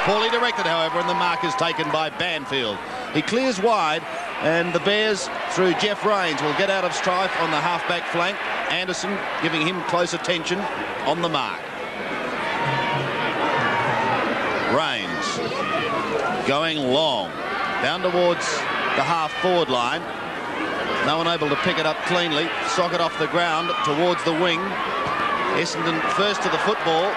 Poorly directed, however, and the mark is taken by Banfield. He clears wide, and the Bears, through Jeff Rains, will get out of strife on the half-back flank. Anderson giving him close attention on the mark. Rains going long down towards the half-forward line. No one able to pick it up cleanly. Sock it off the ground towards the wing. Essendon first to the football.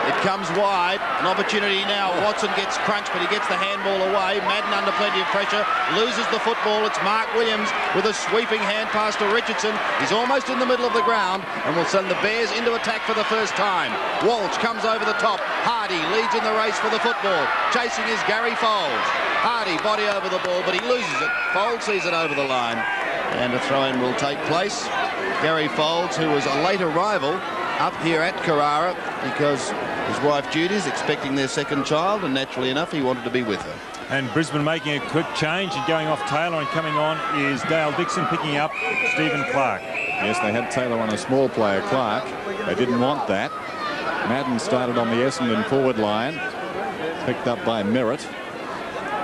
It comes wide. An opportunity now. Watson gets crunched, but he gets the handball away. Madden under plenty of pressure. Loses the football. It's Mark Williams with a sweeping hand pass to Richardson. He's almost in the middle of the ground and will send the Bears into attack for the first time. Walsh comes over the top. Hardy leads in the race for the football. Chasing is Gary Foulds. Hardy body over the ball, but he loses it. Foulds sees it over the line. And a throw-in will take place. Gary Foulds, who was a late arrival up here at Carrara because his wife Judy's expecting their second child, and naturally enough he wanted to be with her. And Brisbane making a quick change and going off Taylor, and coming on is Dale Dixon picking up Stephen Clark. Yes, they had Taylor on a small player, Clark. They didn't want that. Madden started on the Essendon forward line, picked up by Merrett.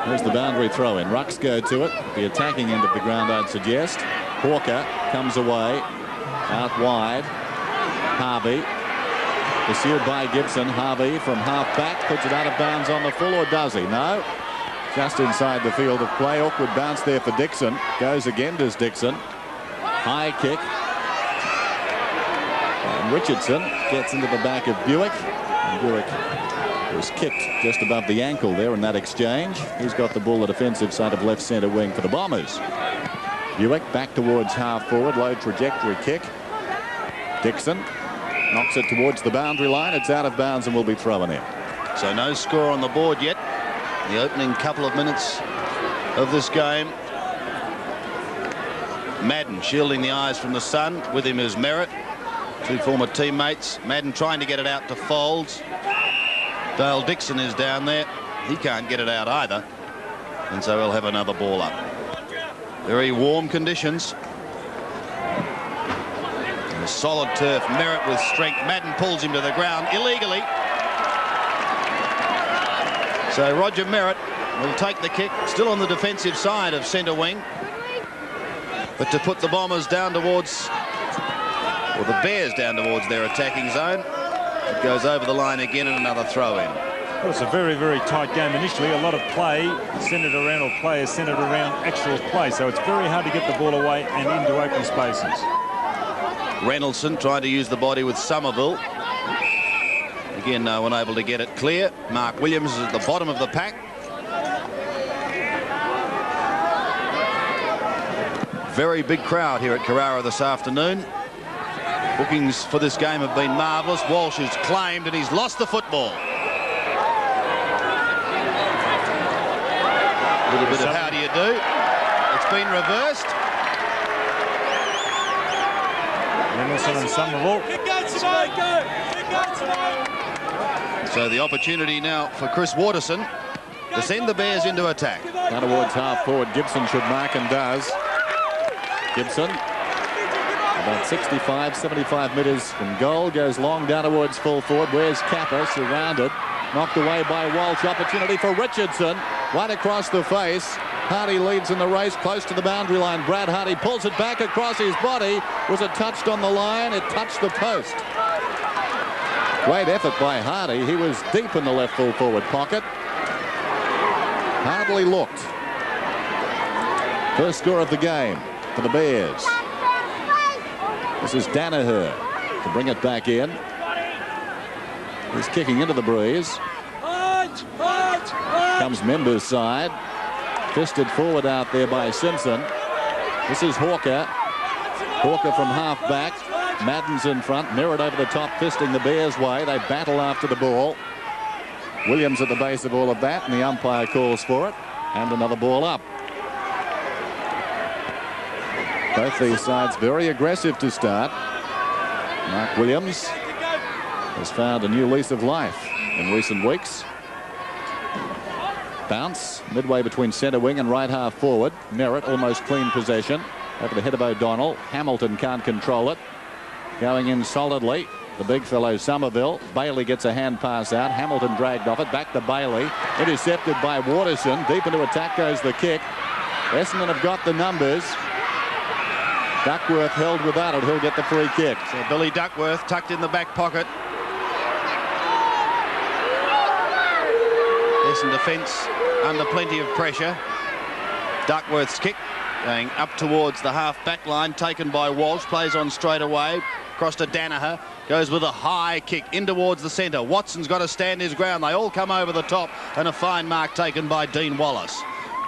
There's the boundary throw in. Rucks go to it. The attacking end of the ground, I'd suggest. Hawker comes away. Out wide. Harvey. Pursued by Gibson. Harvey from half back. Puts it out of bounds on the full, or does he? No. Just inside the field of play. Awkward bounce there for Dixon. Goes again, does Dixon. High kick. And Richardson gets into the back of Buick. And Buick was kicked just above the ankle there in that exchange. He's got the ball, the defensive side of left centre wing for the Bombers. Buick back towards half forward, low trajectory kick. Dixon knocks it towards the boundary line. It's out of bounds and will be thrown in. So no score on the board yet. The opening couple of minutes of this game. Madden shielding the eyes from the sun. With him is Merrett, two former teammates. Madden trying to get it out to Foulds. Dale Dixon is down there. He can't get it out either. And so he'll have another ball up. Very warm conditions. And a solid turf. Merrett with strength. Madden pulls him to the ground illegally. So Roger Merrett will take the kick. Still on the defensive side of centre wing. But to put the Bombers down towards, or the Bears down towards their attacking zone. It goes over the line again and another throw in. Well, it's a very, very tight game initially. A lot of play centred around, or players centred around actual play. So it's very hard to get the ball away and into open spaces. Reynoldsson trying to use the body with Somerville. Again, no one able to get it clear. Mark Williams is at the bottom of the pack. Very big crowd here at Carrara this afternoon. Bookings for this game have been marvellous. Walsh is claimed and he's lost the football. A little bit of how do you do. It's been reversed. Reynoldsson and Somerville. So the opportunity now for Chris Waterson to send the Bears into attack. Down towards half forward. Gibson should mark and does. Gibson. About 65, 75 metres from goal. Goes long down towards full forward. Where's Capper? Surrounded. Knocked away by Walsh. Opportunity for Richardson. Right across the face. Hardy leads in the race close to the boundary line. Brad Hardy pulls it back across his body. Was it touched on the line? It touched the post. Great effort by Hardy. He was deep in the left full forward pocket. Hardly looked. First score of the game for the Bears. This is Danaher to bring it back in. He's kicking into the breeze. Comes Member's side. Fisted forward out there by Simpson. This is Hawker. Hawker from half back. Madden's in front. Merrett over the top, fisting the Bears' way. They battle after the ball. Williams at the base of all of that, and the umpire calls for it. And another ball up. Both these sides very aggressive to start. Mark Williams has found a new lease of life in recent weeks. Bounce midway between centre wing and right half forward. Merrett almost clean possession over the head of O'Donnell. Hamilton can't control it. Going in solidly. the big fellow Somerville. Bailey gets a hand pass out. Hamilton dragged off it. Back to Bailey. Intercepted by Waterson. Deep into attack goes the kick. Essendon have got the numbers. Duckworth held without it. He'll get the free kick. So Billy Duckworth tucked in the back pocket. Essendon defence under plenty of pressure. Duckworth's kick going up towards the half-back line, taken by Walsh, plays on straight away, across to Danaher, goes with a high kick in towards the centre. Watson's got to stand his ground. They all come over the top, and a fine mark taken by Dean Wallace.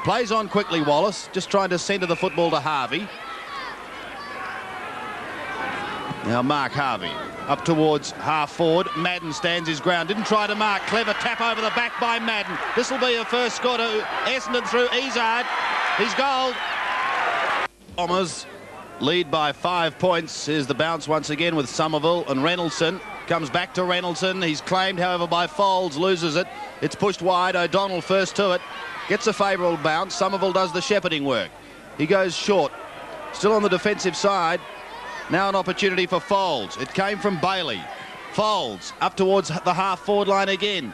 Plays on quickly, Wallace, just trying to centre the football to Harvey. Now Mark Harvey up towards half forward. Madden stands his ground, didn't try to mark. Clever tap over the back by Madden. This will be a first score to Essendon through Izard. He's goal. Bombers lead by 5 points. Here's the bounce once again with Somerville, and Reynoldsson comes back to Reynoldsson. He's claimed, however, by Folds, loses it. It's pushed wide. O'Donnell first to it. Gets a favourable bounce. Somerville does the shepherding work. He goes short. Still on the defensive side. Now an opportunity for Folds. It came from Bailey. Folds up towards the half-forward line again.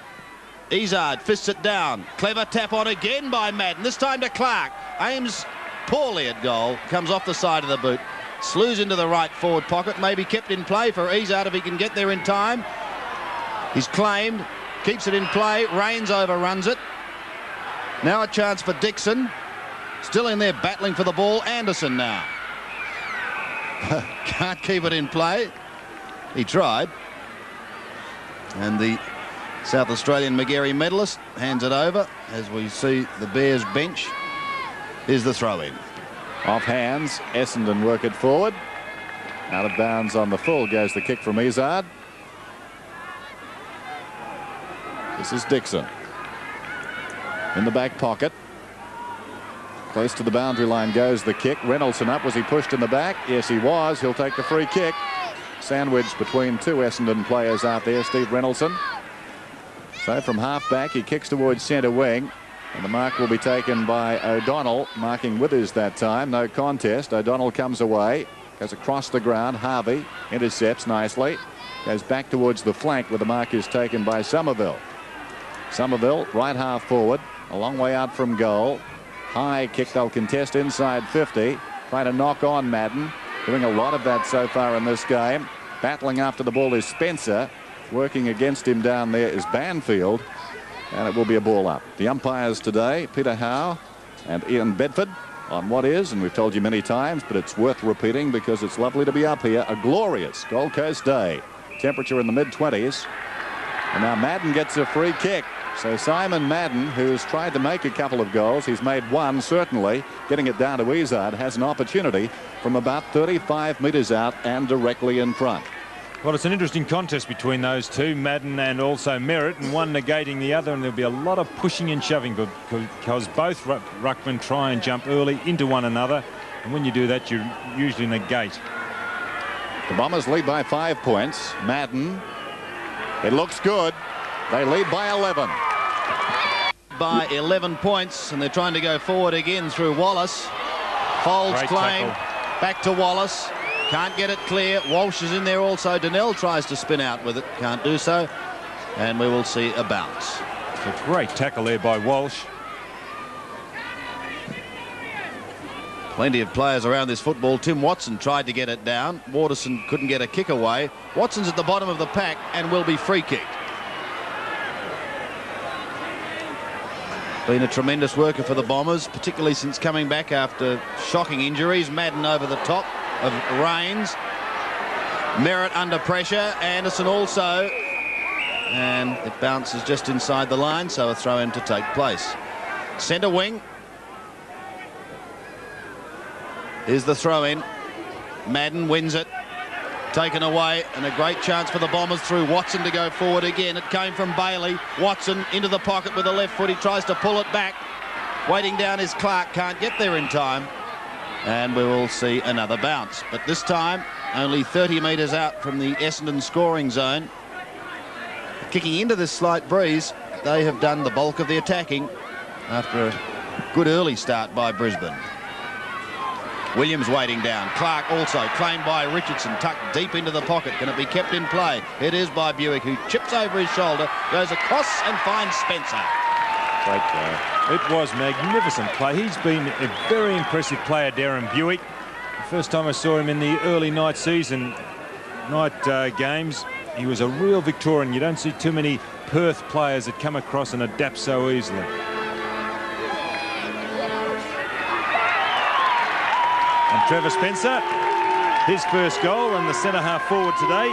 Izard fists it down. Clever tap on again by Madden. This time to Clark. Aims poorly at goal. Comes off the side of the boot. Slews into the right forward pocket. Maybe kept in play for Izard if he can get there in time. He's claimed. Keeps it in play. Rains overruns it. Now a chance for Dixon. Still in there battling for the ball. Anderson now. Can't keep it in play. He tried. And the South Australian Magarey medalist hands it over as we see the Bears bench. Is the throw-in. Off hands. Essendon work it forward. Out of bounds on the full goes the kick from Izard. This is Dixon. In the back pocket. Close to the boundary line goes the kick. Reynoldsson up. Was he pushed in the back? Yes, he was. He'll take the free kick. Sandwiched between two Essendon players out there, Steve Reynoldsson. So from half-back, he kicks towards centre wing. And the mark will be taken by O'Donnell. Marking Withers that time. No contest. O'Donnell comes away. Goes across the ground. Harvey intercepts nicely. Goes back towards the flank where the mark is taken by Somerville. Somerville, right half forward. A long way out from goal. High kick. They'll contest inside 50. Trying to knock on Madden. Doing a lot of that so far in this game. Battling after the ball is Spencer. Working against him down there is Banfield. And it will be a ball up. The umpires today, Peter Howe and Ian Bedford, on what is, and we've told you many times, but it's worth repeating because it's lovely to be up here, a glorious Gold Coast day. Temperature in the mid-20s. And now Madden gets a free kick. So Simon Madden, who's tried to make a couple of goals, he's made one, certainly. Getting it down to Izard, has an opportunity from about 35 metres out and directly in front. Well, it's an interesting contest between those two, Madden and also Merrett, and one negating the other, and there'll be a lot of pushing and shoving because both ruckmen try and jump early into one another, and when you do that, you usually negate. The Bombers lead by 5 points. Madden, it looks good. They lead by 11. By 11 points, and they're trying to go forward again through Wallace. Folds claim, back to Wallace. Can't get it clear. Walsh is in there also. Donnell tries to spin out with it. Can't do so. And we will see a bounce. It's a great tackle there by Walsh. Plenty of players around this football. Tim Watson tried to get it down. Waterson couldn't get a kick away. Watson's at the bottom of the pack and will be free kicked. Been a tremendous worker for the Bombers, particularly since coming back after shocking injuries. Madden over the top of Rains. Merrett under pressure. Anderson also. And it bounces just inside the line, so a throw-in to take place. Centre wing. Here's the throw-in. Madden wins it. Taken away, and a great chance for the Bombers through Watson to go forward again. It came from Bailey. Watson into the pocket with the left foot. He tries to pull it back. Waiting down is Clark. Can't get there in time. And we will see another bounce. But this time, only 30 metres out from the Essendon scoring zone. Kicking into this slight breeze, they have done the bulk of the attacking after a good early start by Brisbane. Williams waiting down. Clark also claimed by Richardson, tucked deep into the pocket. Can it be kept in play? It is by Buick, who chips over his shoulder, goes across and finds Spencer. Great play. It was magnificent play. He's been a very impressive player, Darren Buick. The first time I saw him in the early night games, he was a real Victorian. You don't see too many Perth players that come across and adapt so easily. And Trevor Spencer, his first goal and the centre half forward today.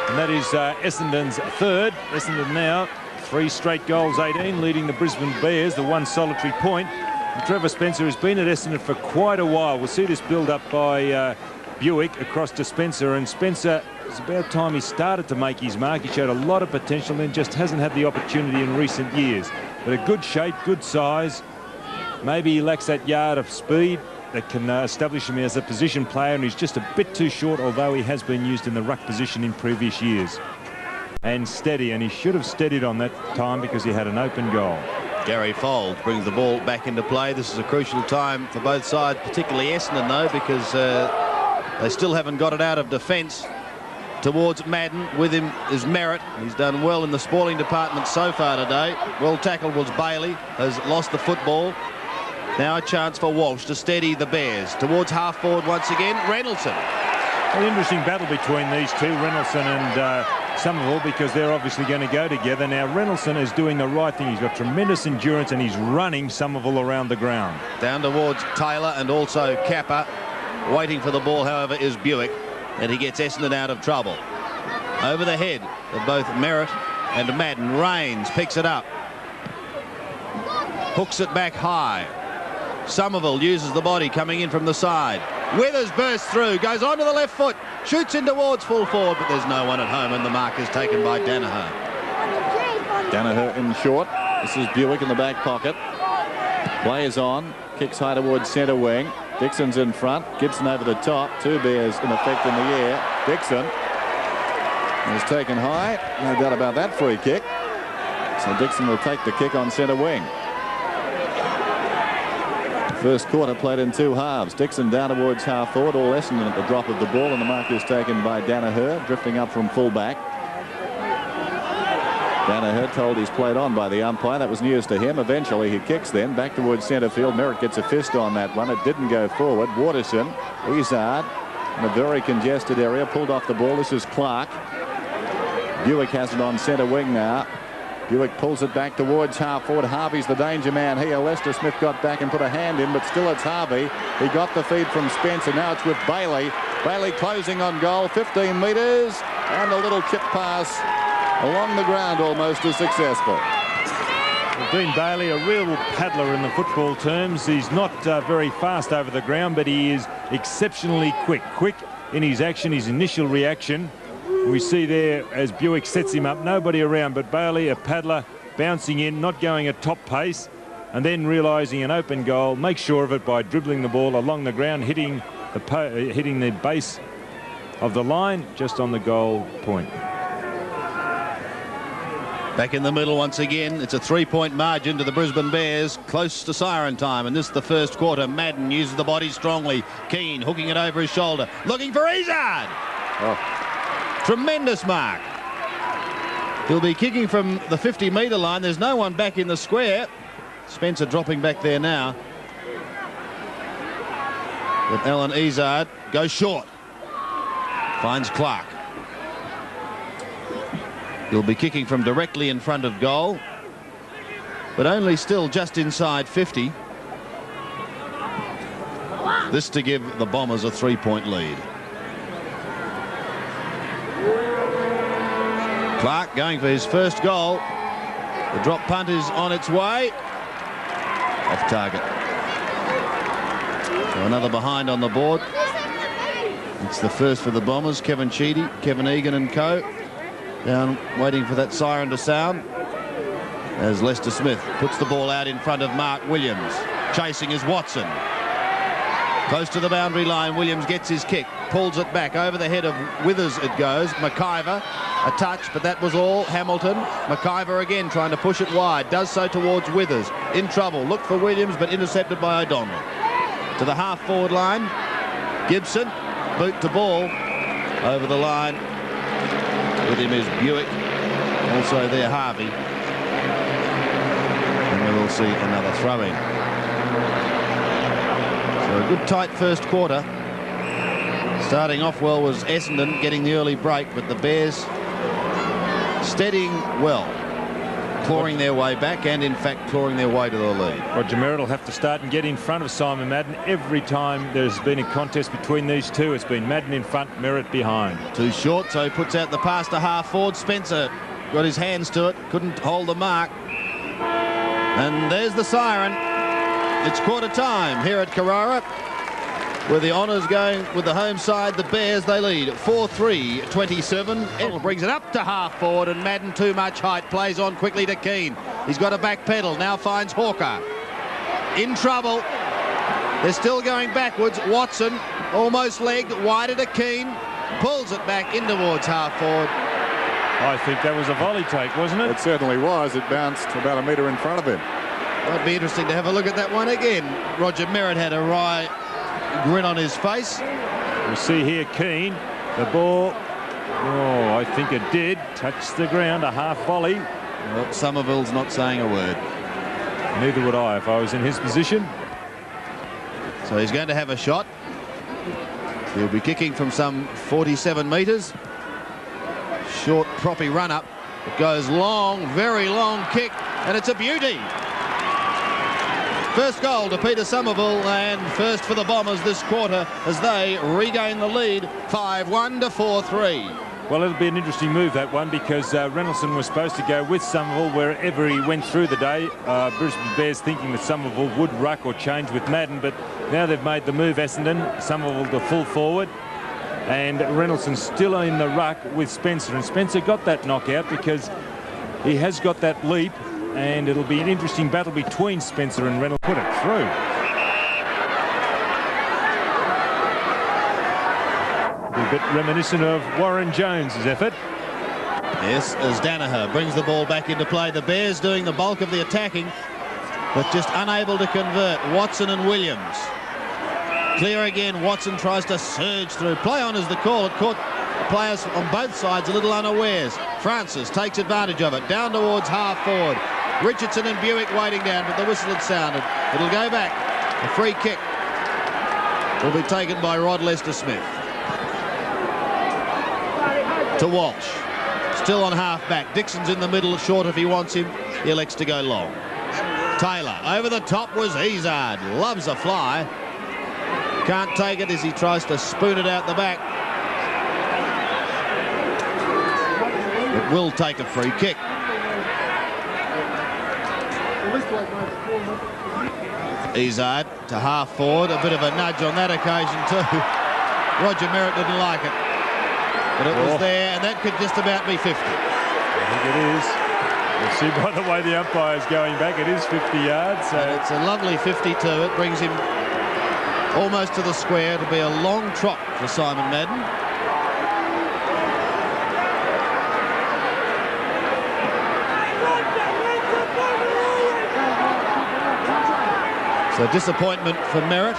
And that is Essendon's third. Essendon now 3 straight goals, 18, leading the Brisbane Bears, the 1 solitary point. And Trevor Spencer has been at Essendon for quite a while. We'll see this build up by Buick across to Spencer. And Spencer, it's about time he started to make his mark. He showed a lot of potential and just hasn't had the opportunity in recent years. But a good shape, good size. Maybe he lacks that yard of speed that can establish him as a position player, and he's just a bit too short, although he has been used in the ruck position in previous years. And steady, and he should have steadied on that time because he had an open goal. Gary Fold brings the ball back into play. This is a crucial time for both sides, particularly Essendon, though, because they still haven't got it out of defence. Towards Madden, with him is Merrett. He's done well in the spoiling department so far today. Well tackled was Bailey, has lost the football. Now a chance for Walsh to steady the Bears. Towards half forward once again, Reynoldsson. An interesting battle between these two, Reynoldsson and Somerville, because they're obviously going to go together. Now Reynoldsson is doing the right thing. He's got tremendous endurance and he's running Somerville around the ground. Down towards Taylor and also Capper. Waiting for the ball, however, is Buick, and he gets Essendon out of trouble. Over the head of both Merrett and Madden. Rains picks it up. Hooks it back high. Somerville uses the body coming in from the side. Withers bursts through, goes onto the left foot, shoots in towards full forward, but there's no one at home, and the mark is taken by Danaher. Danaher in short. This is Buick in the back pocket. Plays on, kicks high towards centre wing. Dixon's in front, Gibson over the top. 2 Bears in effect in the air. Dixon is taken high. No doubt about that free kick. So Dixon will take the kick on centre wing. First quarter played in 2 halves. Dixon down towards half forward. All Essendon at the drop of the ball, and the mark is taken by Danaher, drifting up from fullback. Danaher told he's played on by the umpire. That was news to him. Eventually he kicks then back towards centre field. Merrett gets a fist on that one. It didn't go forward. Waterson, Izard in a very congested area, pulled off the ball. This is Clark. Buick has it on centre wing now. Buick pulls it back towards half forward. Harvey's the danger man here. Lester Smith got back and put a hand in, but still it's Harvey. He got the feed from Spencer. Now it's with Bailey. Bailey closing on goal, 15 metres, and a little chip pass along the ground, almost as successful. Well, Dean Bailey, a real paddler in the football terms. He's not very fast over the ground, but he is exceptionally quick. Quick in his action, his initial reaction. We see there as Buick sets him up, nobody around, but Bailey, a paddler, bouncing in, not going at top pace, and then realising an open goal, makes sure of it by dribbling the ball along the ground, hitting the base of the line just on the goal point. Back in the middle once again. It's a 3-point margin to the Brisbane Bears, close to siren time, and this is the first quarter. Madden uses the body strongly. Keane hooking it over his shoulder, looking for Izard. Tremendous mark. He'll be kicking from the 50-metre line. There's no one back in the square. Spencer dropping back there now. But Alan Izard goes short. Finds Clark. He'll be kicking from directly in front of goal, but only still just inside 50. This to give the Bombers a 3-point lead. Clark going for his first goal. The drop punt is on its way. Off target. So another behind on the board. It's the first for the Bombers. Kevin Sheedy, Kevin Egan and co. Down waiting for that siren to sound. As Lester Smith puts the ball out in front of Mark Williams. Chasing is Watson. Close to the boundary line, Williams gets his kick. Pulls it back over the head of Withers it goes. McIver, a touch, but that was all. Hamilton, McIver again trying to push it wide. Does so towards Withers. In trouble. Look for Williams, but intercepted by O'Donnell. to the half-forward line. Gibson, boot to ball, over the line. With him is Buick, also there Harvey. And we will see another throw-in. So a good tight first quarter. Starting off well was Essendon, getting the early break, but the Bears steadying well, clawing their way back and in fact clawing their way to the lead. Roger Merrett will have to start and get in front of Simon Madden. Every time there's been a contest between these two, it's been Madden in front, Merrett behind. Too short, so he puts out the pass to half forward. Spencer got his hands to it, couldn't hold the mark. And there's the siren. It's quarter time here at Carrara, with the honours going with the home side. The Bears, they lead 4-3-27. Edel brings it up to half forward, and Madden, too much height, plays on quickly to Keane. He's got a back pedal, now finds Hawker. In trouble. They're still going backwards. Watson, almost legged, wider to Keane. Pulls it back in towards half forward. I think that was a volley take, wasn't it? It certainly was. It bounced about a metre in front of him. Might be interesting to have a look at that one again. Roger Merrett had a wry grin on his face. We see here Keane, the ball, oh, I think it did touch the ground, a half volley. Well, Somerville's not saying a word. Neither would I if I was in his position. So he's going to have a shot. He'll be kicking from some 47 metres. Short proppy run up. It goes long, very long kick, and it's a beauty. First goal to Peter Somerville, and first for the Bombers this quarter as they regain the lead, 5-1 to 4-3. Well, it'll be an interesting move, that one, because Reynoldsson was supposed to go with Somerville wherever he went through the day. Brisbane Bears thinking that Somerville would ruck or change with Madden, but now they've made the move, Essendon, Somerville to full forward, and Reynoldsson still in the ruck with Spencer, and Spencer got that knockout because he has got that leap. And it'll be an interesting battle between Spencer and Reynolds. Put it through. A bit reminiscent of Warren Jones's effort. Yes, as Danaher brings the ball back into play. The Bears doing the bulk of the attacking, but just unable to convert. Watson and Williams. Clear again. Watson tries to surge through. Play on is the call. It caught players on both sides a little unawares. Francis takes advantage of it. Down towards half forward. Richardson and Buick waiting down, but the whistle had sounded. It'll go back. A free kick will be taken by Rod Lester-Smith. To Walsh. Still on half back. Dixon's in the middle, short if he wants him. He elects to go long. Taylor. Over the top was Izard. Loves a fly. Can't take it as he tries to spoon it out the back. It will take a free kick. Izard to half forward, a bit of a nudge on that occasion too. Roger Merrett didn't like it, but it was there, and that could just about be 50. I think it is. You'll see by the way the umpire's going back, it is 50 yards. So and it's a lovely 52. It brings him almost to the square. It'll be a long trot for Simon Madden. So disappointment for Merrett.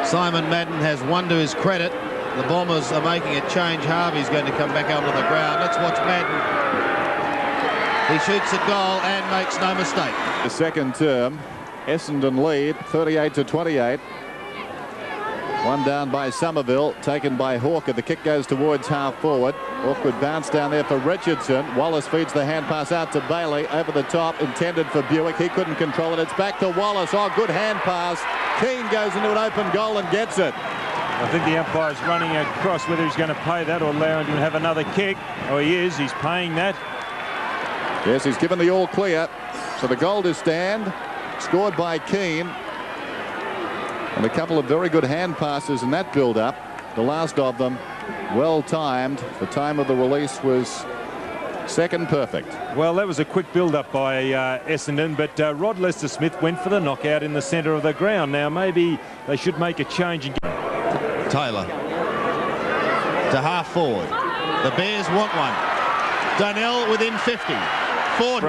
Simon Madden has one to his credit. The Bombers are making a change. Harvey's going to come back onto the ground. Let's watch Madden. He shoots a goal and makes no mistake. The second term, Essendon lead 38-28. One down by Somerville, taken by Hawker. The kick goes towards half forward. Awkward bounce down there for Richardson. Wallace feeds the hand pass out to Bailey. Over the top, intended for Buick. He couldn't control it. It's back to Wallace. Oh, good hand pass. Keane goes into an open goal and gets it. I think the umpire's running across whether he's going to pay that or allow him to have another kick. Oh, he is. He's paying that. Yes, he's given the all clear. So the goal to stand, scored by Keane. And a couple of very good hand passes in that build-up. The last of them well timed. The time of the release was second perfect. Well, that was a quick build-up by Essendon, but Rod Lester-Smith went for the knockout in the centre of the ground. Now maybe they should make a change. Taylor to half forward. The Bears want one. Donnell within 50. 40.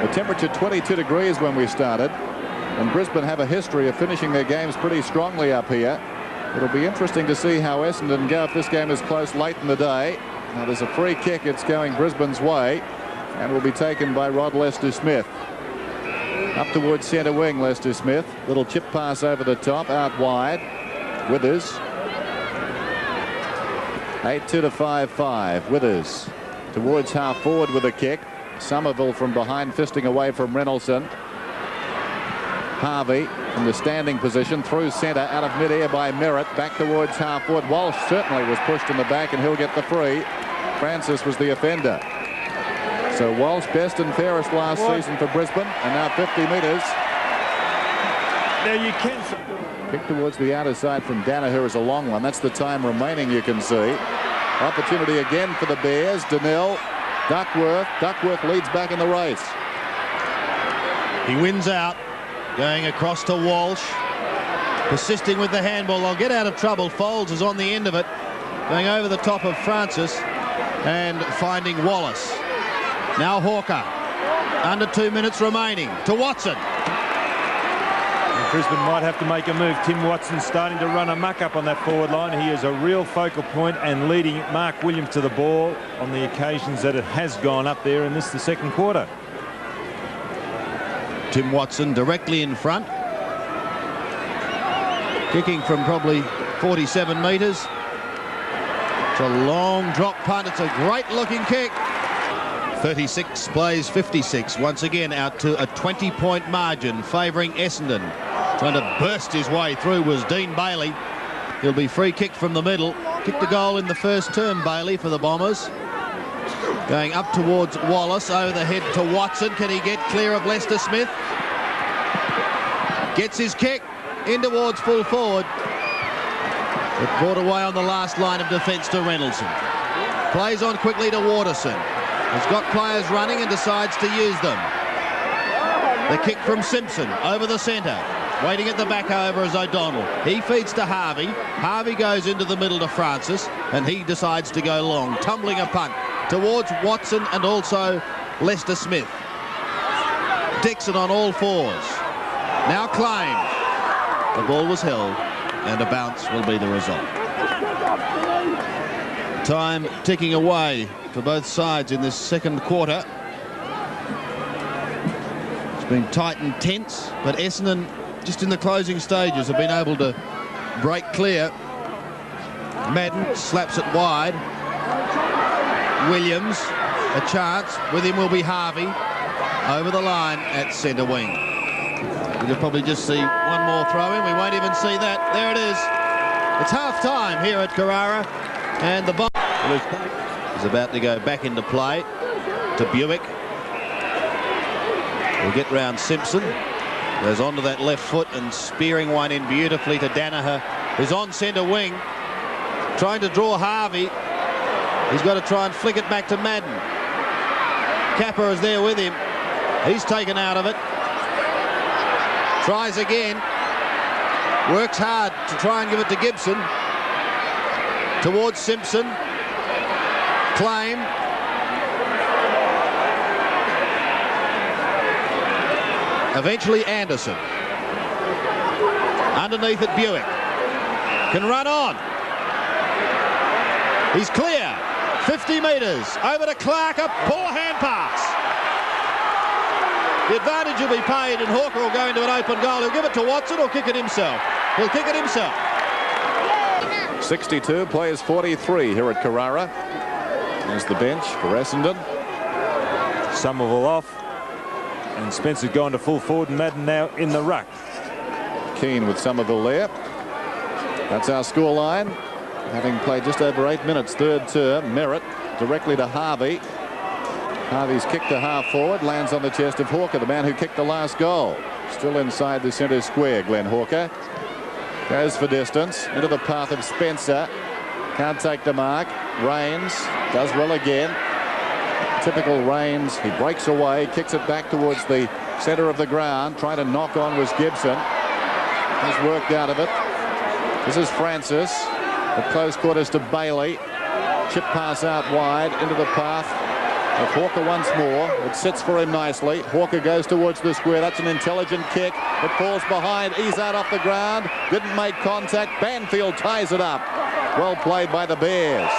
The temperature 22 degrees when we started, and Brisbane have a history of finishing their games pretty strongly up here. It'll be interesting to see how Essendon go if this game is close late in the day. Now there's a free kick. It's going Brisbane's way and will be taken by Rod Lester-Smith. Up towards centre wing, Lester-Smith. Little chip pass over the top, out wide. Withers. 8-2 to 5-5. Withers towards half forward with a kick. Somerville from behind fisting away from Reynoldsson. Harvey from the standing position through centre, out of mid-air by Merrett, back towards half forward. Walsh certainly was pushed in the back and he'll get the free. Francis was the offender. So Walsh best and fairest last season for Brisbane, and now 50 metres. Now you can. Kick towards the outer side from Danaher is a long one. That's the time remaining, you can see. Opportunity again for the Bears. Donnell, Duckworth. Duckworth leads back in the race. He wins out. Going across to Walsh. Persisting with the handball. They'll get out of trouble. Foles is on the end of it. Going over the top of Francis and finding Wallace. Now Hawker. Under 2 minutes remaining. To Watson. And Brisbane might have to make a move. Tim Watson starting to run amok up on that forward line. He is a real focal point and leading Mark Williams to the ball on the occasions that it has gone up there in the second quarter. Tim Watson directly in front. Kicking from probably 47 metres. It's a long drop punt. It's a great looking kick. 36 plays 56. Once again out to a 20-point margin favouring Essendon. Trying to burst his way through was Dean Bailey. He'll be free kicked from the middle. Kicked a goal in the first term, Bailey, for the Bombers. Going up towards Wallace, over the head to Watson. Can he get clear of Lester-Smith? Gets his kick in towards full forward. But brought away on the last line of defence to Reynoldsson. Plays on quickly to Waterson. Has got players running and decides to use them. The kick from Simpson over the centre. Waiting at the back over is O'Donnell. He feeds to Harvey. Harvey goes into the middle to Francis, and he decides to go long, tumbling a punt towards Watson and also Lester-Smith. Dixon on all fours. Now claimed. The ball was held, and a bounce will be the result. Time ticking away for both sides in this second quarter. It's been tight and tense, but Essendon, just in the closing stages, have been able to break clear. Madden slaps it wide. Williams, a chance. With him will be Harvey. Over the line at centre wing. We'll probably just see one more throw in. We won't even see that. There it is. It's half time here at Carrara, and the ball is about to go back into play to Buick. We'll get round Simpson. Goes onto that left foot and spearing one in beautifully to Danaher, who's on centre wing. Trying to draw Harvey. He's got to try and flick it back to Madden. Capper is there with him. He's taken out of it. Tries again. Works hard to try and give it to Gibson. Towards Simpson. Claim. Eventually Anderson. Underneath at Buick. Can run on. He's clear. 50 metres. Over to Clark. A poor hand pass. The advantage will be paid, and Hawker will go into an open goal. He'll give it to Watson or kick it himself. He'll kick it himself. 62 plays 43 here at Carrara. There's the bench for Essendon. Somerville off. And Spencer's gone to full forward, and Madden now in the ruck. Keane with Somerville there. That's our scoreline. Having played just over 8 minutes, third term. Merrett directly to Harvey. Harvey's kick to half forward, lands on the chest of Hawker, the man who kicked the last goal. Still inside the centre square, Glenn Hawker. Goes for distance, into the path of Spencer. Can't take the mark. Rains does well again. Typical Rains. He breaks away, kicks it back towards the centre of the ground. Trying to knock on was Gibson. He's worked out of it. This is Francis. At close quarters to Bailey. Chip pass out wide into the path With Hawker once more. It sits for him nicely. Hawker goes towards the square. That's an intelligent kick. It falls behind. Izzard off the ground. Didn't make contact. Banfield ties it up. Well played by the Bears.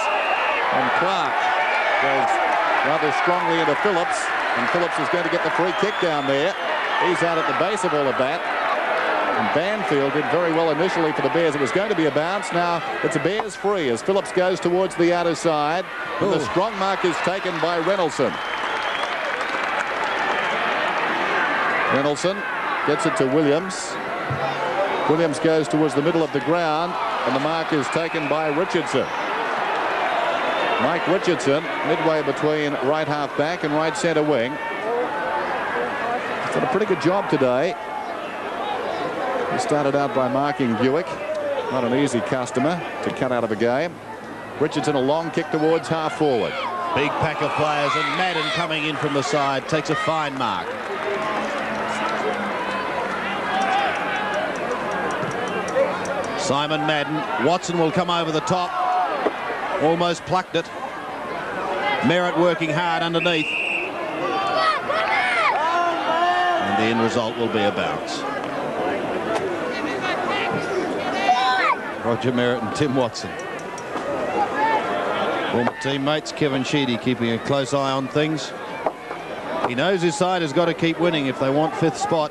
And Clark goes rather strongly into Phillips. And Phillips is going to get the free kick down there. He's out at the base of all of that. And Banfield did very well initially for the Bears. It was going to be a bounce. Now it's a Bears free as Phillips goes towards the outer side. And the strong mark is taken by Reynoldsson. Reynoldsson gets it to Williams. Williams goes towards the middle of the ground, and the mark is taken by Richardson. Mike Richardson, midway between right half back and right centre wing. He's done a pretty good job today. He started out by marking Buick. Not an easy customer to cut out of a game. Richardson, a long kick towards half forward. Big pack of players, and Madden coming in from the side takes a fine mark. Simon Madden. Watson will come over the top. Almost plucked it. Merrett working hard underneath. And the end result will be a bounce. Roger Merrett and Tim Watson. Former teammates, Kevin Sheedy keeping a close eye on things. He knows his side has got to keep winning if they want 5th spot.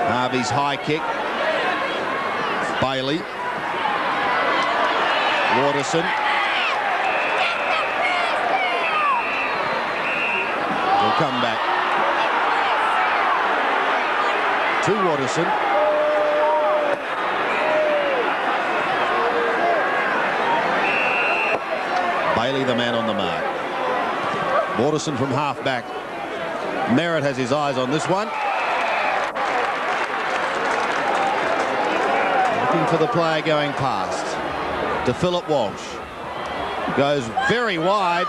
Harvey's high kick. Bailey. Waterson. Will come back. To Waterson. Bailey the man on the mark. Waterson from half back. Merrett has his eyes on this one. Looking for the player going past. To Philip Walsh. Goes very wide,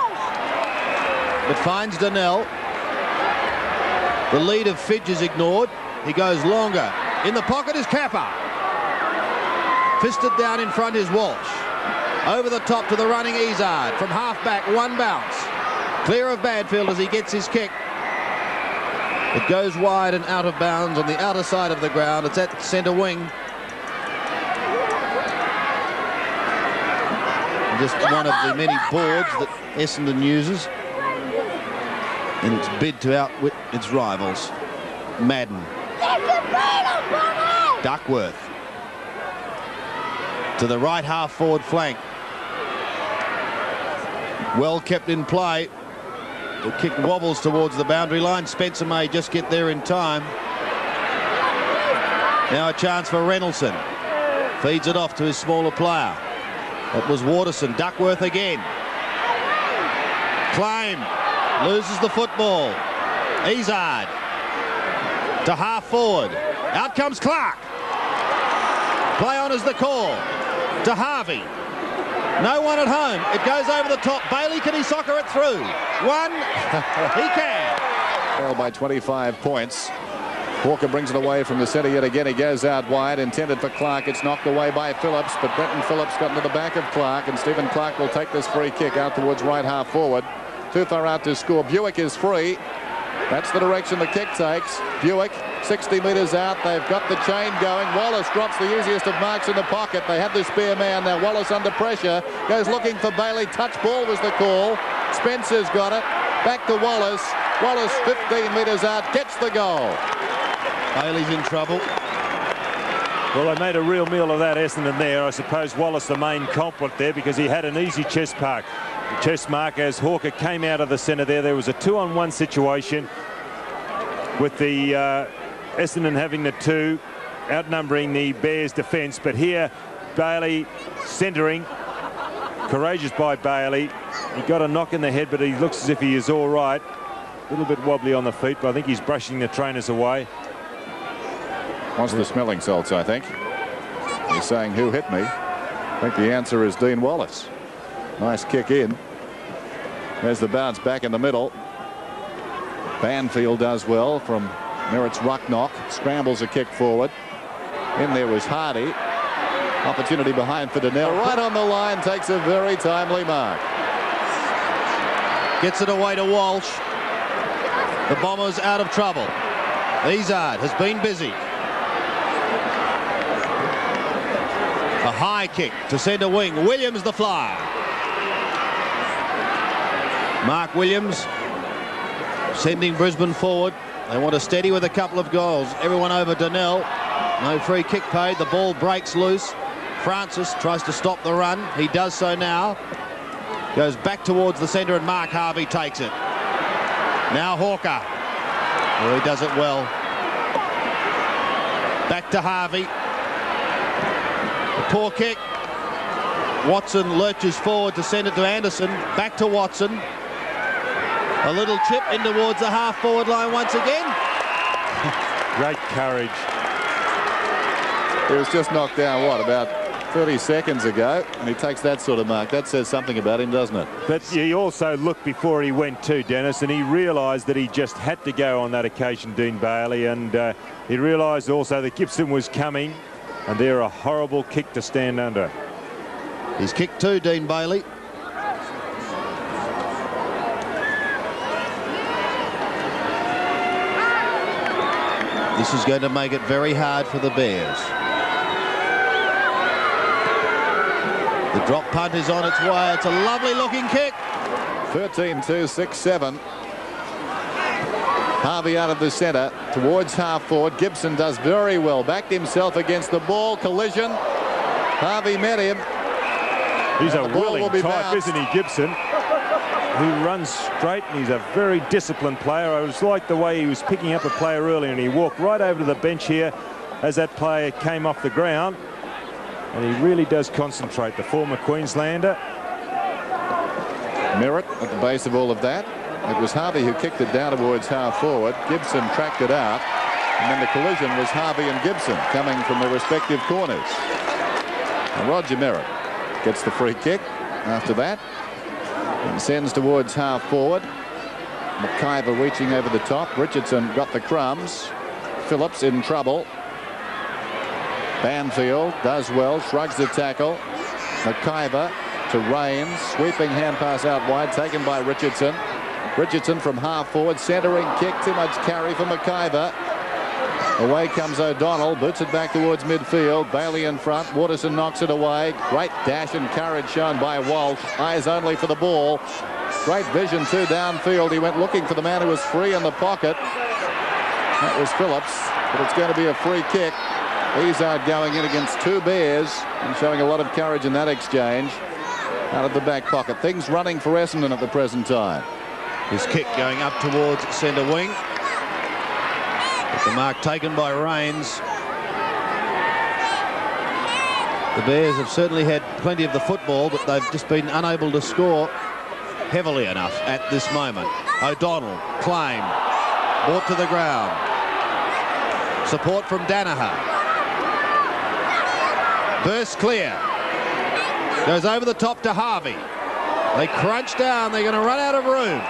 but finds Donnell. The lead of Fidge is ignored. He goes longer. In the pocket is Capper. Fisted down in front is Walsh. Over the top to the running Izzard. From half back, one bounce. Clear of Banfield as he gets his kick. It goes wide and out of bounds on the outer side of the ground. It's at centre wing. Just one of the many boards that Essendon uses in its bid to outwit its rivals. Madden. Duckworth. To the right half forward flank. Well kept in play. The kick wobbles towards the boundary line. Spencer may just get there in time. Now a chance for Reynoldsson. Feeds it off to his smaller player. That was Waterson. Duckworth again. Claim. Loses the football. Izzard. To half forward. Out comes Clark. Play on is the call. To Harvey. No one at home. It goes over the top. Bailey, can he soccer it through? One. He can. Well, by 25 points. Hawker brings it away from the centre yet again. He goes out wide, intended for Clark. It's knocked away by Phillips, but Brenton Phillips got into the back of Clark, and Stephen Clark will take this free kick out towards right half forward. Too far out to score. Buick is free. That's the direction the kick takes. Buick, 60 metres out. They've got the chain going. Wallace drops the easiest of marks in the pocket. They have the spear man. Now Wallace under pressure. Goes looking for Bailey. Touch ball was the call. Spencer's got it. Back to Wallace. Wallace 15 metres out. Gets the goal. Bailey's in trouble. Well, they made a real meal of that, Essendon there. I suppose Wallace the main culprit there because he had an easy chest mark. The chest mark as Hawker came out of the centre there. There was a 2-on-1 situation with the Essendon having the 2, outnumbering the Bears' defence. But here, Bailey centering. Courageous by Bailey. He got a knock in the head, but he looks as if he is all right. A little bit wobbly on the feet, but I think he's brushing the trainers away. Wants the smelling salts, I think. He's saying, who hit me? I think the answer is Dean Wallace. Nice kick in. There's the bounce back in the middle. Banfield does well from Merrett's ruck knock. Scrambles a kick forward. In there was Hardy. Opportunity behind for Donnell. Right on the line, takes a very timely mark. Gets it away to Walsh. The Bombers out of trouble. Izzard has been busy. A high kick to centre wing. Williams the flyer. Mark Williams sending Brisbane forward. They want to steady with a couple of goals. Everyone over Donnell. No free kick paid. The ball breaks loose. Francis tries to stop the run. He does so now. Goes back towards the centre and Mark Harvey takes it. Now Hawker. Well, he does it well. Back to Harvey. A poor kick. Watson lurches forward to send it to Anderson. Back to Watson. A little chip in towards the half-forward line once again. Great courage. He was just knocked down, what, about 30 seconds ago, and he takes that sort of mark. That says something about him, doesn't it? But he also looked before he went too, Dennis, and he realised that he just had to go on that occasion, Dean Bailey, and he realised also that Gibson was coming, and they're a horrible kick to stand under. He's kicked two, Dean Bailey. This is going to make it very hard for the Bears. The drop punt is on its way. It's a lovely looking kick. 13-2, 6-7. Harvey out of the centre towards half forward. Gibson does very well. Backed himself against the ball. Collision. Harvey met him. He's a willing type, isn't he, Gibson? He runs straight and he's a very disciplined player. I just like the way he was picking up a player earlier, and he walked right over to the bench here as that player came off the ground. And he really does concentrate, the former Queenslander. Merrett at the base of all of that. It was Harvey who kicked it down towards half forward. Gibson tracked it out. And then the collision was Harvey and Gibson coming from their respective corners. And Roger Merrett gets the free kick after that. And sends towards half forward. McIver reaching over the top. Richardson got the crumbs. Phillips in trouble. Banfield does well, shrugs the tackle. McIver to Rains, sweeping hand pass out wide, taken by Richardson. Richardson from half forward, centering kick, too much carry for McIver. Away comes O'Donnell, boots it back towards midfield. Bailey in front, Waterson knocks it away. Great dash and courage shown by Walsh. Eyes only for the ball. Great vision too downfield. He went looking for the man who was free in the pocket. That was Phillips, but it's going to be a free kick. Izzard going in against two Bears and showing a lot of courage in that exchange out of the back pocket. Things running for Essendon at the present time. His kick going up towards centre wing. But the mark taken by Rains. The Bears have certainly had plenty of the football, but they've just been unable to score heavily enough at this moment. O'Donnell, claim, brought to the ground. Support from Danaher. Bursts clear. Goes over the top to Harvey. They crunch down. They're going to run out of room.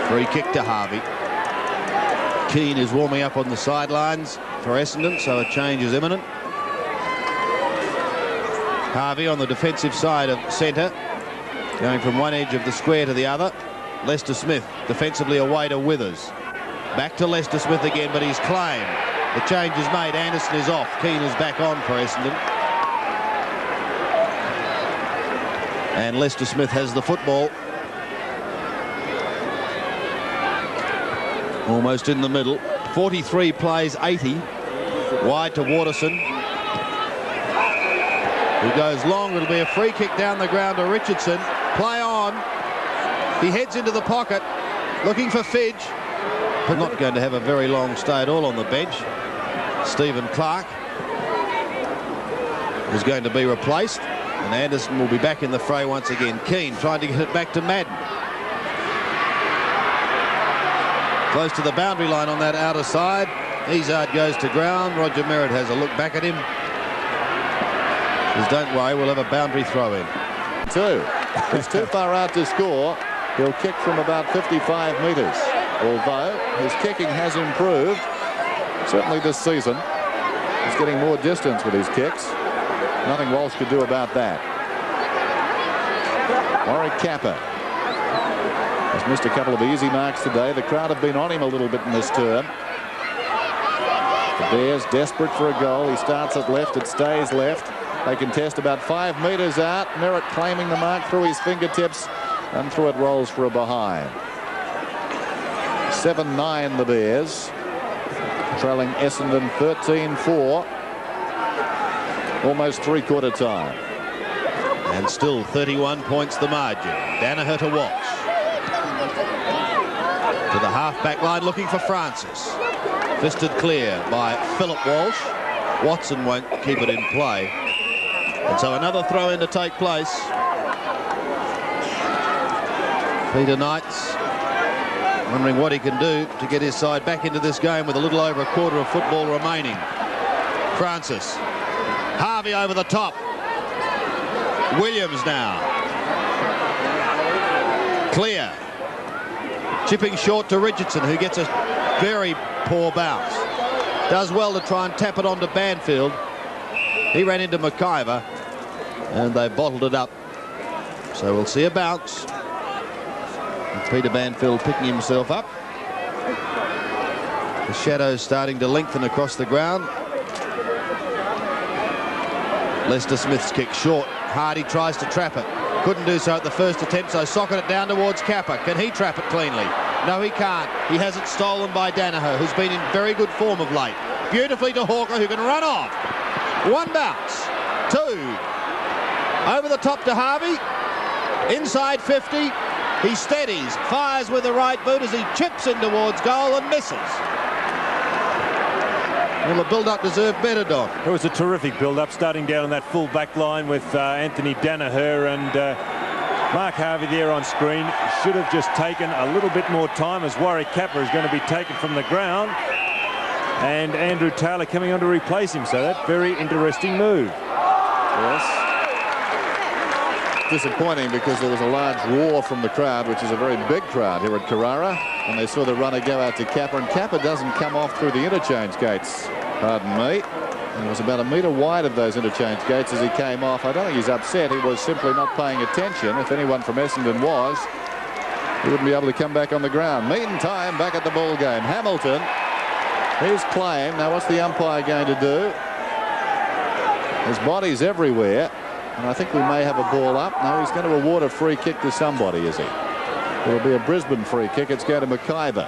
Free kick to Harvey. Keane is warming up on the sidelines for Essendon, so a change is imminent. Harvey on the defensive side of centre, going from one edge of the square to the other. Lester Smith defensively away to Withers. Back to Lester Smith again, but he's claimed. The change is made. Anderson is off. Keane is back on for Essendon. And Lester Smith has the football. Almost in the middle. 43 plays 80. Wide to Waterson. He goes long. It'll be a free kick down the ground to Richardson. Play on. He heads into the pocket, looking for Fidge. But not going to have a very long stay at all on the bench. Stephen Clark is going to be replaced, and Anderson will be back in the fray once again. Keane trying to get it back to Madden. Close to the boundary line on that outer side. Izzard goes to ground. Roger Merrett has a look back at him. Says, don't worry, we'll have a boundary throw in. He's too far out to score. He'll kick from about 55 metres. Although his kicking has improved. certainly this season, he's getting more distance with his kicks. Nothing Walsh could do about that. Warwick Capper has missed a couple of easy marks today. The crowd have been on him a little bit in this term. The Bears desperate for a goal. He starts at left. It stays left. They contest about 5 metres out. Merrett claiming the mark through his fingertips, and through it rolls for a behind. 7-9 the Bears, trailing Essendon 13-4. Almost three-quarter time. And still 31 points the margin. Danaher to Walsh. To the half-back line looking for Francis. Fisted clear by Philip Walsh. Watson won't keep it in play. And so another throw in to take place. Peter Knights wondering what he can do to get his side back into this game with a little over a quarter of football remaining. Francis. Harvey over the top. Williams now. Clear. Chipping short to Richardson, who gets a very poor bounce. Does well to try and tap it onto Banfield. He ran into McIver, and they bottled it up. So we'll see a bounce. And Peter Banfield picking himself up. The shadows starting to lengthen across the ground. Lester Smith's kick short. Hardy tries to trap it. Couldn't do so at the first attempt, so socketed it down towards Capper. Can he trap it cleanly? No, he can't. He has it stolen by Danaher, who's been in very good form of late. Beautifully to Hawker, who can run off. One bounce. Two. Over the top to Harvey. Inside 50. He steadies. Fires with the right boot as he chips in towards goal and misses. Well, the build-up deserved better, Don. It was a terrific build-up, starting down on that full back line with Anthony Danaher and Mark Harvey there on screen. Should have just taken a little bit more time, as Warwick Capper is going to be taken from the ground. And Andrew Taylor coming on to replace him. So that very interesting move. Yes. Disappointing because there was a large roar from the crowd, which is a very big crowd here at Carrara, and they saw the runner go out to Capper, and Capper doesn't come off through the interchange gates, pardon me. He was about a metre wide of those interchange gates as he came off. I don't think he's upset. He was simply not paying attention. If anyone from Essendon was, he wouldn't be able to come back on the ground. Meantime, back at the ball game, Hamilton, his claim. Now what's the umpire going to do? His body's everywhere. And I think we may have a ball up. No, he's going to award a free kick to somebody, is he? It'll be a Brisbane free kick. It's going to McIver.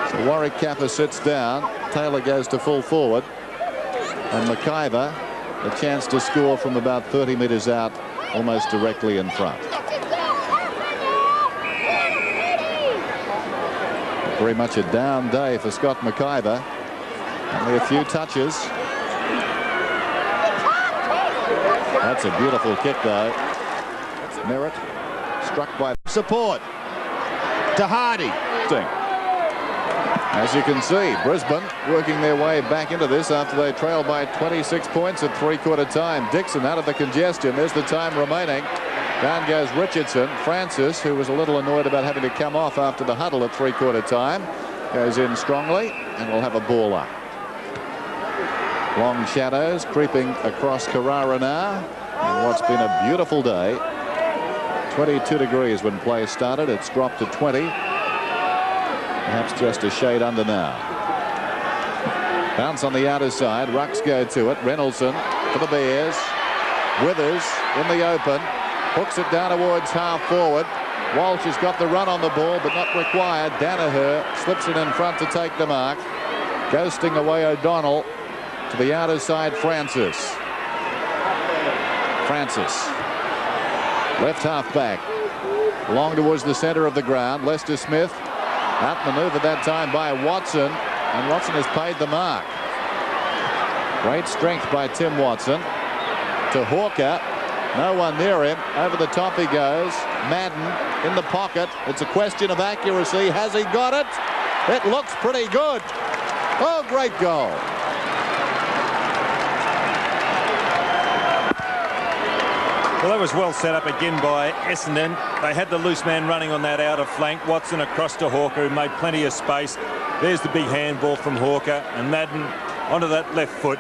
So Warwick Capper sits down. Taylor goes to full forward. And McIver, a chance to score from about 30 metres out, almost directly in front. Very much a down day for Scott McIver. Only a few touches. That's a beautiful kick, though. It's Merrett, struck by support to Hardy. As you can see, Brisbane working their way back into this after they trail by 26 points at three-quarter time. Dixon out of the congestion. There's the time remaining. Down goes Richardson. Francis, who was a little annoyed about having to come off after the huddle at three-quarter time, goes in strongly and will have a ball up. Long shadows creeping across Carrara now. And what's been a beautiful day. 22 degrees when play started. It's dropped to 20. Perhaps just a shade under now. Bounce on the outer side. Rucks go to it. Reynoldson for the Bears. Withers in the open. Hooks it down towards half forward. Walsh has got the run on the ball, but not required. Danaher slips it in front to take the mark. Ghosting away O'Donnell. To the outer side, Francis. Left half back. Long towards the centre of the ground. Lester Smith outmaneuvered that time by Watson. And Watson has paid the mark. Great strength by Tim Watson. To Hawker. No one near him. Over the top he goes. Madden in the pocket. It's a question of accuracy. Has he got it? It looks pretty good. Oh, great goal. Well, that was well set up again by Essendon. They had the loose man running on that outer flank. Watson across to Hawker, who made plenty of space. There's the big handball from Hawker, and Madden onto that left foot.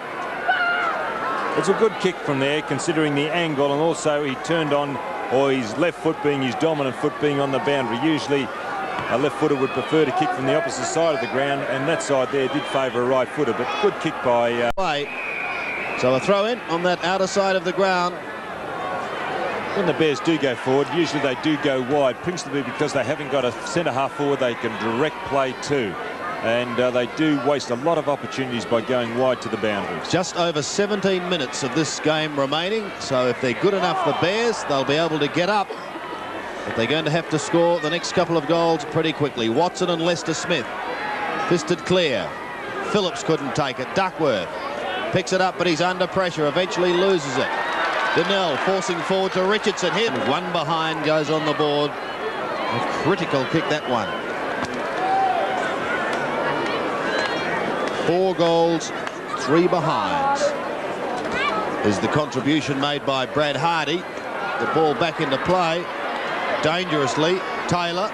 It's a good kick from there, considering the angle, and also he turned on, or his left foot being his dominant foot being on the boundary. Usually a left footer would prefer to kick from the opposite side of the ground, and that side there did favour a right footer, but good kick by... So a throw in on that outer side of the ground. When the Bears do go forward, usually they do go wide, principally because they haven't got a centre half forward they can direct play to. And they do waste a lot of opportunities by going wide to the boundaries. Just over 17 minutes of this game remaining, so if they're good enough, the Bears, they'll be able to get up. But they're going to have to score the next couple of goals pretty quickly. Watson and Lester Smith fisted clear. Phillips couldn't take it. Duckworth picks it up, but he's under pressure, eventually loses it. Donnell forcing forward to Richardson. Him, one behind, goes on the board. A critical kick, that one. 4 goals, 3 behinds is the contribution made by Brad Hardy. The ball back into play dangerously. Taylor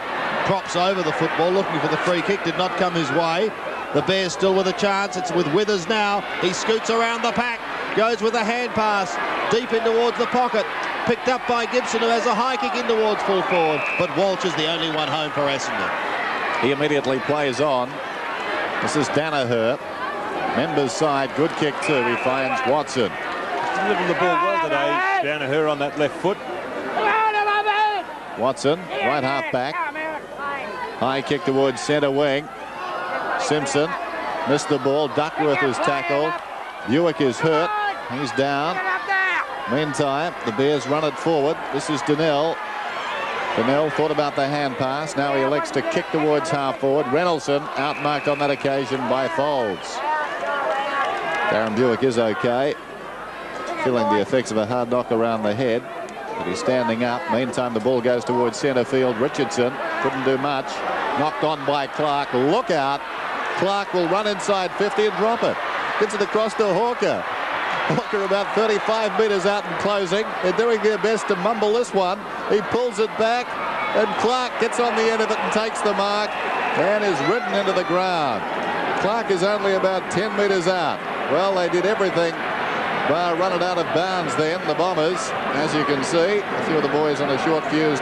props over the football, looking for the free kick. Did not come his way. The Bears still with a chance. It's with Withers now. He scoots around the pack, goes with a hand pass deep in towards the pocket, picked up by Gibson, who has a high kick in towards full forward, but Walsh is the only one home for Essendon. He immediately plays on. This is Danaher. Members side, good kick too. He finds Watson. Delivering the ball well today. Danaher on that left foot. Watson, right half back. High kick towards centre wing. Simpson missed the ball. Duckworth is tackled. Buick is hurt. He's down. Meantime, the Bears run it forward. This is Donnell. Donnell thought about the hand pass. Now he elects to kick towards half forward. Reynoldson outmarked on that occasion by Folds. Darren Buick is okay. Feeling the effects of a hard knock around the head. But he's standing up. Meantime, the ball goes towards centre field. Richardson couldn't do much. Knocked on by Clark. Look out. Clark will run inside 50 and drop it. Gets it across to Hawker. Hawker about 35 metres out and closing. They're doing their best to mumble this one. He pulls it back, and Clark gets on the end of it and takes the mark and is ridden into the ground. Clark is only about 10 metres out. Well, they did everything bar run it out of bounds then, the Bombers. As you can see, a few of the boys on a short fuse.